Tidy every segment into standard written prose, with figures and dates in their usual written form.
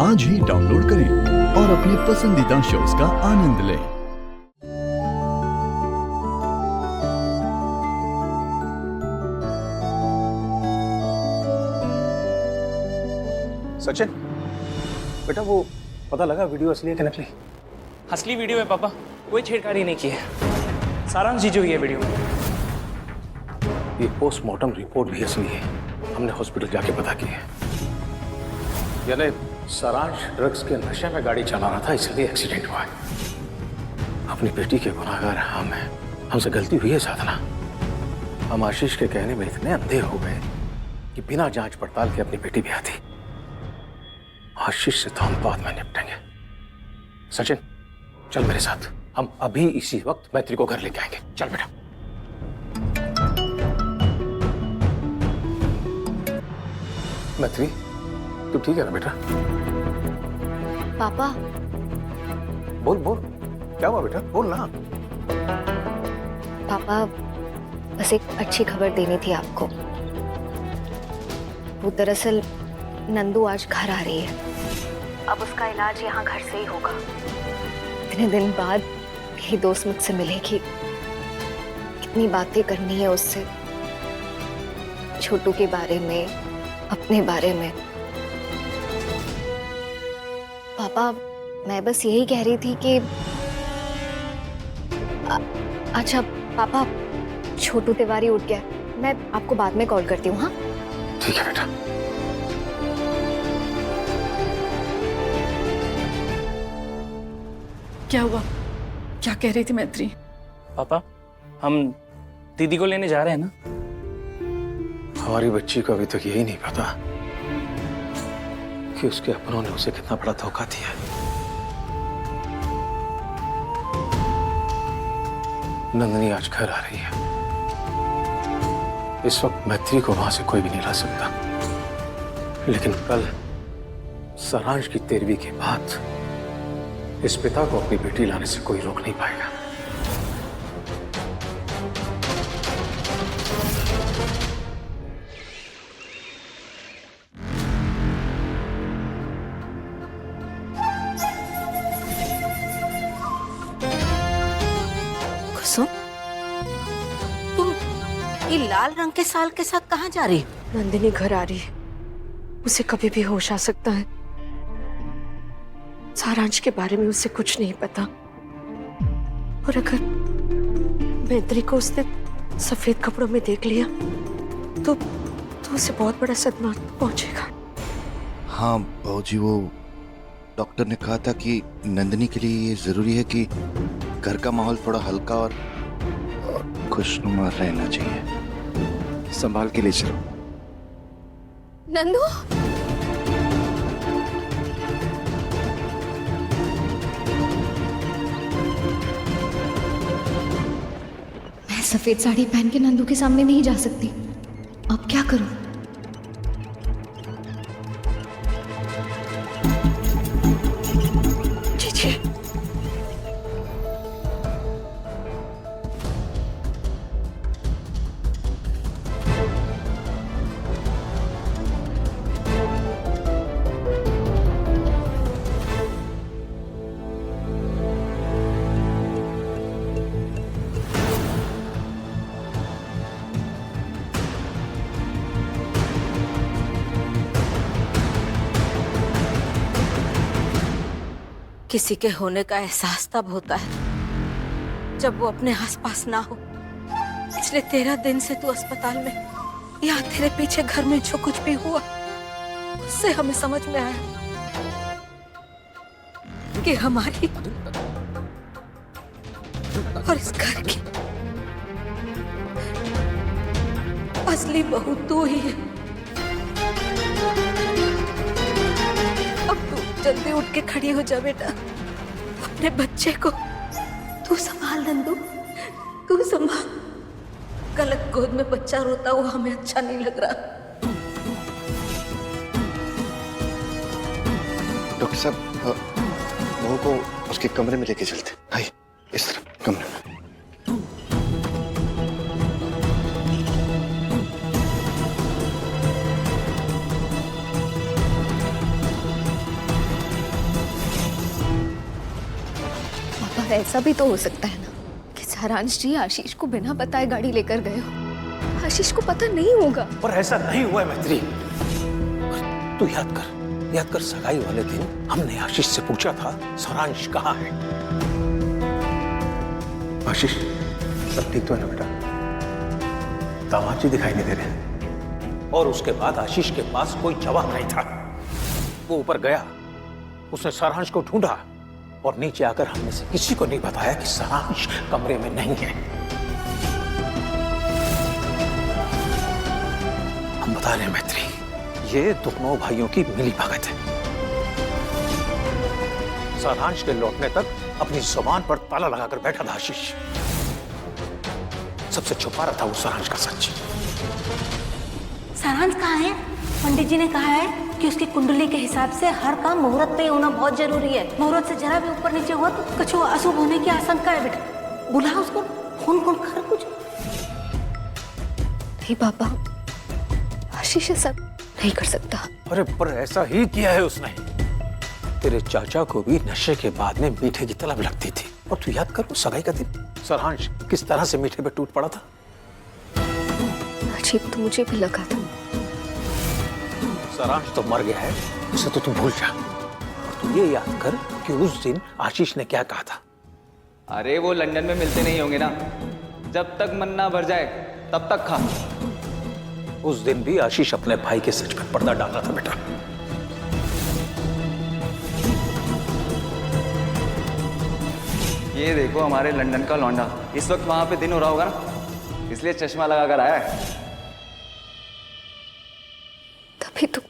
आज ही डाउनलोड करें और अपने पसंदीदा शोज का आनंद लें। सचिन, बेटा वो पता लगा वीडियो असली है कि नकली? असली वीडियो है पापा, कोई छेड़खानी नहीं की है। सारांश जी जो ये वीडियो। ये पोस्टमार्टम रिपोर्ट भी असली है, हमने हॉस्पिटल जाके पता की है। यानी सारांश ड्रग्स के नशे में गाड़ी चला रहा था, इसलिए एक्सीडेंट हुआ है। अपनी बेटी के गुनाहगार हम हैं, हमसे गलती हुई है साधना। हम आशीष के कहने में इतने अंधे हो गए कि बिना जांच पड़ताल के अपनी बेटी भी आती। आशीष से तो हम बाद में निपटेंगे। सचिन चल मेरे साथ, हम अभी इसी वक्त मैत्री को घर लेके आएंगे। चल बेटा। मैत्री तू ठीक है ना बेटा? पापा बोल बोल, क्या हुआ बेटा? बोल ना। पापा बस एक अच्छी खबर देनी थी आपको। वो दरअसल नंदू आज घर आ रही है। अब उसका इलाज यहाँ घर से ही होगा। इतने दिन बाद मेरी दोस्त मुझसे मिलेगी, कितनी बातें करनी है उससे, छोटू के बारे में, अपने बारे में। पापा मैं बस यही कह रही थी कि अच्छा पापा, छोटू तिवारी उठ गया, मैं आपको बाद में कॉल करती हूँ। हाँ ठीक है बेटा। क्या हुआ? क्या कह रही थी मैत्री? पापा हम दीदी को लेने जा रहे हैं ना। हमारी बच्ची को अभी तक यही नहीं पता कि उसके अपनों ने उसे कितना बड़ा धोखा दिया है। नंदनी आज घर आ रही है। इस वक्त मैत्री को वहां से कोई भी नहीं ला सकता, लेकिन कल सारांश की तेरहवीं के बाद इस पिता को अपनी बेटी लाने से कोई रोक नहीं पाएगा। कुसुम, तुम ये लाल रंग के साल के साथ कहाँ जा रही हो? नंदिनी घर आ रही है, उसे कभी भी होश आ सकता है। सारांश के बारे में उसे कुछ नहीं पता, और अगर मैत्री को उसने सफेद कपड़ों में देख लिया तो उसे बहुत बड़ा सदमा पहुंचेगा। हाँ बाबूजी, वो डॉक्टर ने कहा था कि नंदिनी के लिए ये जरूरी है कि घर का माहौल थोड़ा हल्का और खुशनुमा रहना चाहिए। संभाल के ले चलो। नंदू, मैं सफेद साड़ी पहन के नंदू के सामने नहीं जा सकती। अब क्या करूं? जी किसी के होने का एहसास तब होता है जब वो अपने आसपास ना हो। पिछले 13 दिन से तू अस्पताल में, या तेरे पीछे घर में जो कुछ भी हुआ, उससे हमें समझ में आया कि हमारी और इस घर की असली बहू तू ही है। अब तू जल्दी उठ के खड़ी हो जा बेटा, अपने बच्चे को तू संभाल। नंदू तू संभाल। गलत गोद में बच्चा रोता हुआ हमें अच्छा नहीं लग रहा। डॉक्टर साहब, बहू को उसके कमरे में लेके चलते। आइए इस तरफ कमरे में। पर ऐसा भी तो हो सकता है ना कि सारांश जी आशीष को बिना बताए गाड़ी लेकर गए हो। आशीष को पता नहीं होगा। पर ऐसा नहीं हुआ है मैत्री। तू याद कर सगाई वाले दिन हमने आशीष से पूछा था सारांश कहाँ है। आशीष सब ठीक तो है ना बेटा? दामाद जी दिखाई नहीं दे रहे। और उसके बाद आशीष के पास कोई जवाब नहीं था। वो ऊपर गया, उसने सारांश को ढूंढा और नीचे आकर हमने से किसी को नहीं बताया कि सारांश कमरे में नहीं है। हम बता रहे हैं मैत्री, ये दोनों भाइयों की मिली भगत है। सारांश के लौटने तक अपनी जुबान पर ताला लगाकर बैठा था आशीष। सबसे छुपा रहा था वो सारांश का सच। सारांश कहाँ है? पंडित जी ने कहा है कि उसकी कुंडली के हिसाब से हर काम मुहूर्त पे होना बहुत जरूरी है। मुहूर्त से जरा भी ऊपर नीचे हुआ तो कुछ अशुभ होने की आशंका है बेटा। बुला उसको, फोन कर कुछ। नहीं पापा, आशीष ऐसा नहीं कर सकता। अरे पर ऐसा ही किया है उसने। तेरे चाचा को भी नशे के बाद में मीठे की तलब लगती थी। और तू याद कर वो सगाई का दिन सारांश किस तरह से मीठे पे टूट पड़ा था। अजीब तो मुझे भी लगा था। सारांश तो मर गया है, उसे तो तू भूल जा। और तू ये याद कर कि उस दिन आशीष ने क्या कहा था। अरे वो लंदन में मिलते नहीं होंगे ना, जब तक मन ना भर जाए तब तक खा। उस दिन भी आशीष अपने भाई के सच पर पर्दा डाल रहा था बेटा। ये देखो हमारे लंदन का लौंडा इस वक्त वहां पे दिन हो रहा होगा ना, इसलिए चश्मा लगा कर आया है। तभी तो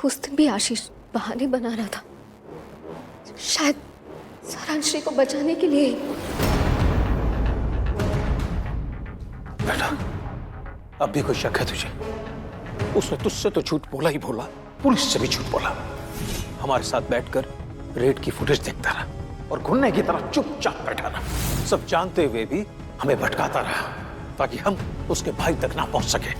उस दिन भी आशीष बहाने बना रहा था, शायद सारांश को बचाने के लिए। बेटा अब भी कोई शक है तुझे? उसने तुझसे तो झूठ बोला ही बोला, पुलिस से भी झूठ बोला। हमारे साथ बैठकर रेड की फुटेज देखता रहा और घुन्ने की तरह चुपचाप बैठा रहा। सब जानते हुए भी हमें भटकाता रहा ताकि हम उसके भाई तक ना पहुंच सके।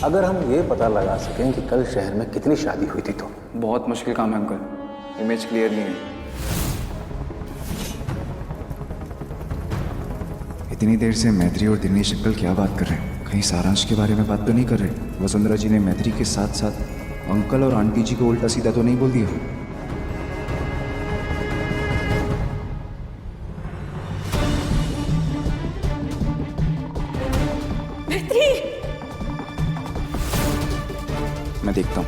अगर हम ये पता लगा सकें कि कल शहर में कितनी शादी हुई थी तो। बहुत मुश्किल काम है अंकल, इमेज क्लियर नहीं है। इतनी देर से मैत्री और दिनेश अंकल क्या बात कर रहे हैं? कहीं सारांश के बारे में बात तो नहीं कर रहे? वसुंधरा जी ने मैत्री के साथ साथ अंकल और आंटी जी को उल्टा सीधा तो नहीं बोल दिया? मैं देखता हूँ।